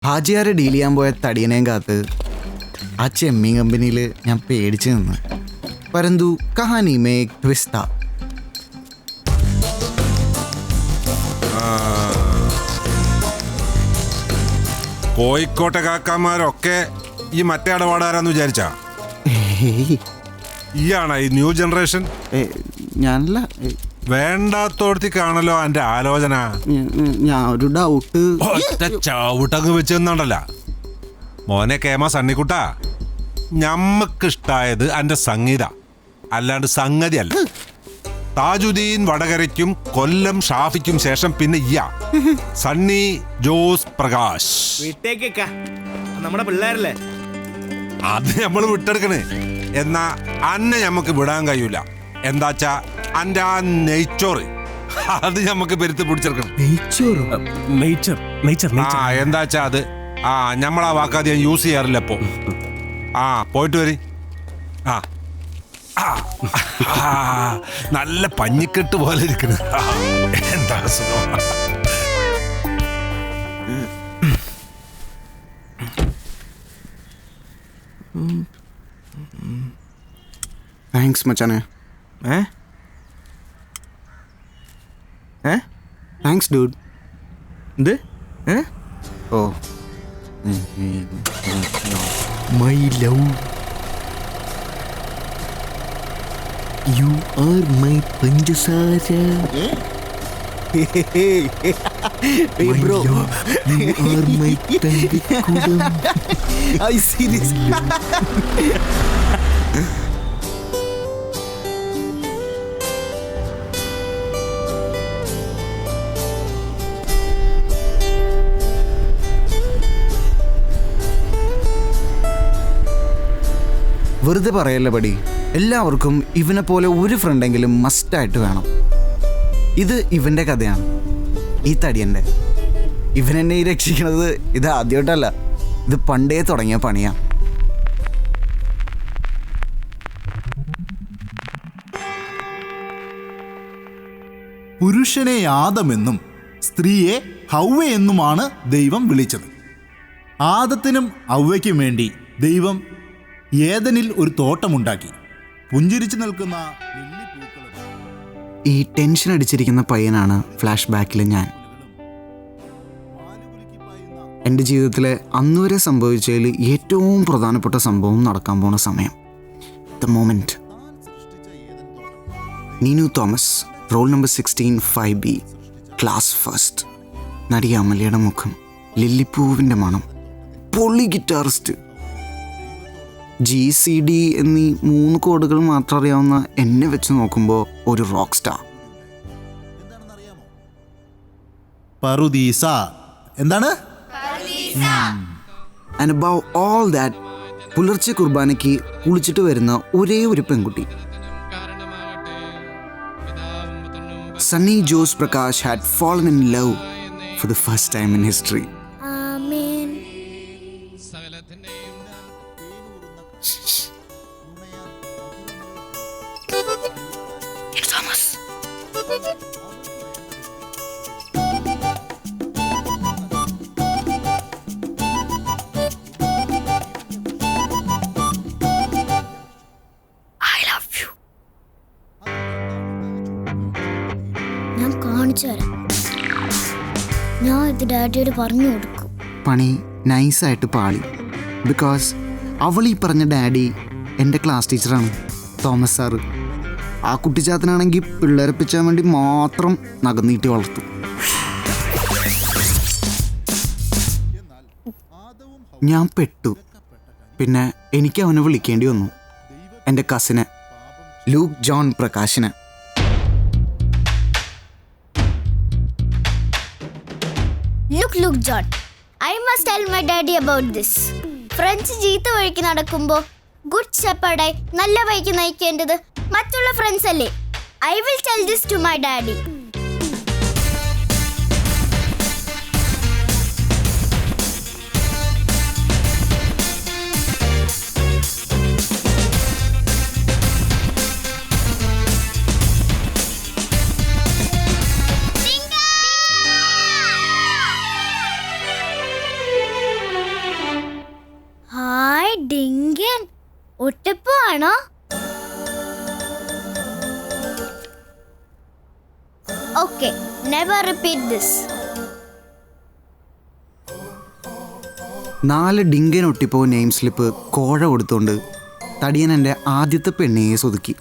ഹാജിയാരെ deal ചെയ്യാൻ പോയ തടിയനെയും കാത്ത് ആ ചെമ്മീൻ കമ്പനിയിൽ ഞാൻ പേടിച്ച് നിന്ന്. പരന്തു കഹാനി മേ ഏക് ട്വിസ്റ്റ് താ. കോഴിക്കോട്ടെ കാക്കാമാരൊക്കെ ഈ മറ്റേ ഇടപാടുകാരാന്ന് വിചാരിച്ചാ? ഈയാണോ ഈ ന്യൂ ജനറേഷൻ? ഞാനല്ല. വേണ്ടാത്തോടത്തേക്കാണല്ലോ എന്റെ ആലോചന. ഞാൻ ഒരു ഡൗട്ട് ചവിട്ടങ്ങ് വെച്ച് തന്നോണ്ടല്ല മോനെ കേമ സണ്ണിക്കുട്ടാ. ഞമ്മക്കിഷ്ടായത് എന്റെ സംഗീത, അല്ലാണ്ട് സംഗതി അല്ല. താജുദ്ദീൻ വടകരയ്ക്കും കൊല്ലം ഷാഫിക്കും ശേഷം പിന്നെ സണ്ണി ജോസ് പ്രകാശ്. നമ്മുടെ പിള്ളേരല്ലേ, അത് നമ്മൾ വിട്ടെടുക്കണേ. എന്നാ അന്നെ ഞമ്മക്ക് വിടാൻ കഴിയൂല. എന്താച്ചാ അന്റെ ആ നെയ്ച്ചോറ് അത് ഞമ്മക്ക് പെരുത്ത് പിടിച്ചെടുക്കണം. എന്താച്ചാ അത് ഞമ്മളാ വാക്കാതെ യൂസ് ചെയ്യാറില്ല ഇപ്പൊ. പോയിട്ട് വരി. നല്ല പഞ്ഞിക്കെട്ട് പോലെ ഇരിക്കണ്. എന്താ സുഖം. താങ്ക്സ് മച്ചാനെ. Thanks dude. എന്ത്? Oh my love, you are my പഞ്ചസാര. ബ്രോ, യു ആർ മൈ തങ്കക്കുടം. I see this. വെറുതെ പറയല്ല പടി. എല്ലാവർക്കും ഇവനെ പോലെ ഒരു ഫ്രണ്ടെങ്കിലും മസ്റ്റായിട്ട് വേണം. ഇത് ഇവൻ്റെ കഥയാണ്, ഈ തടിയൻ്റെ. ഇവനെന്നെ ഈ രക്ഷിക്കണത് ഇത് ആദ്യമായിട്ടല്ല, ഇത് പണ്ടേ തുടങ്ങിയ പണിയാണ്. പുരുഷനെ ആദമെന്നും സ്ത്രീയെ ഹൗവ എന്നുമാണ് ദൈവം വിളിച്ചത്. ആദത്തിനും ഹൗവയ്ക്കും വേണ്ടി ദൈവം ഏദനിൽ ഒരു തോട്ടമുണ്ടാക്കി. പുഞ്ചിരിച്ചു നിൽക്കുന്ന ഈ ടെൻഷൻ അടിച്ചിരിക്കുന്ന പയ്യനാണ് ഫ്ലാഷ് ബാക്കിൽ ഞാൻ. എൻ്റെ ജീവിതത്തിലെ അന്നുവരെ സംഭവിച്ചതിൽ ഏറ്റവും പ്രധാനപ്പെട്ട സംഭവം നടക്കാൻ പോണ സമയം. The moment. Neenu Thomas, roll number 16 5B, class first. നടി അമലയുടെ മുഖം, ലില്ലിപ്പൂവിൻ്റെ മണം, പൊളി ഗിറ്റാറിസ്റ്റ്. GCD എന്നീ 3 കോഡുകൾ മാത്രം അറിയാവുന്ന എന്നെ വെച്ച് നോക്കുമ്പോൾ ഒരു റോക്ക് സ്റ്റാർ. പറുദീസ. എന്താണ്? ആൻഡ് അബവ് ഓൾ ദാറ്റ്, പുലർച്ചെ കുർബാനയ്ക്ക് കുളിച്ചിട്ട് വരുന്ന ഒരേ ഒരു പെൺകുട്ടി. Sunny Jose Prakash had fallen in love for the first time in history. ഞാൻ കാണിച്ചു തരാം. ഞാൻ ഇത് ഡാഡിയോട് പറഞ്ഞു കൊടുക്കും. പണി നൈസായിട്ട് പാളി. ബിക്കോസ് അവൾ ഈ പറഞ്ഞ ഡാഡി എൻ്റെ ക്ലാസ് ടീച്ചറാണ്, തോമസ് സാറ്. ആ കുട്ടിച്ചാത്തനാണെങ്കിൽ പിള്ളേരെ പിച്ചാൻ വേണ്ടി മാത്രം നഖം വളർത്തും. ഞാൻ പെട്ടു. പിന്നെ എനിക്ക് അവനെ വിളിക്കേണ്ടി വന്നു, എൻ്റെ കസിന് ലൂക്ക് ജോൺ പ്രകാശിന്. Look, John. I must tell my daddy about this. Friends ചീത്ത വഴിക്ക് നടക്കുമ്പോൾ ഗുഡ് ഷെപ്പേർഡായി നല്ല വഴിക്ക് നയിക്കേണ്ടത് മറ്റുള്ള ഫ്രണ്ട്സ് അല്ലേ? I will tell this to my daddy. never repeat this. 4 ഡിങ്കനൊട്ടിപ്പോ നെയിം സ്ലിപ്പ് കോഴ കൊടുത്തുകൊണ്ട് തടിയൻ എൻ്റെ ആദ്യത്തെ പെണ്ണിയെ സ്വതുക്കി.